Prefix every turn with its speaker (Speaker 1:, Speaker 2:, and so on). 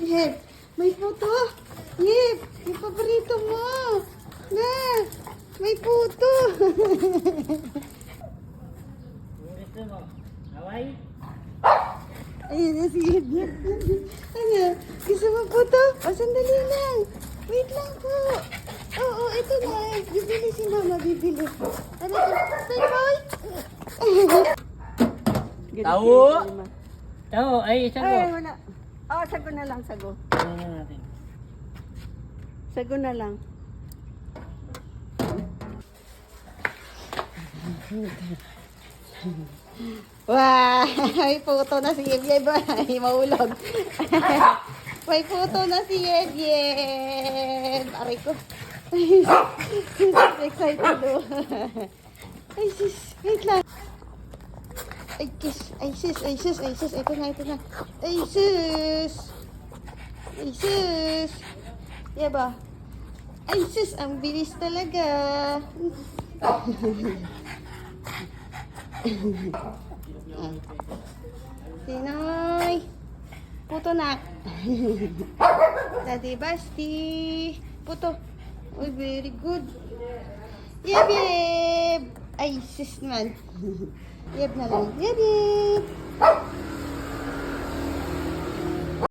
Speaker 1: Yep, may puto. Yep, yung paborito mo. Na, may puto.
Speaker 2: Gusto mo? Hawaii?
Speaker 1: Ayun na si Yep. Ano, gusto mo puto? O, sandali lang. Wait lang po. Oo, ito na. Bibili si mama, bibili. Ano ito? Say boy.
Speaker 2: Tao! Tao, ay, isa ko.
Speaker 1: Ay, wala. Oo, sago na lang, sago.
Speaker 2: Ano na natin?
Speaker 1: Sago na lang. Wow! May puto na si Yeb-Yeb. Ay, maulog. May puto na si Yeb-Yeb. Aray ko. Excited o. Ay, sis. Wait lang. Ay, kiss. Ay, sis. Ay, sis. Ay, sis. Ito na, ito na. Ay, sis. Ay, sis. Yeba. Ay, sis. Ang bilis talaga. Sinoy. Puto na. Daddy Basti. Puto. Uy, very good. Yeb, yeb. Ay, sis naman. Yeb na lang. Yeb, yeb.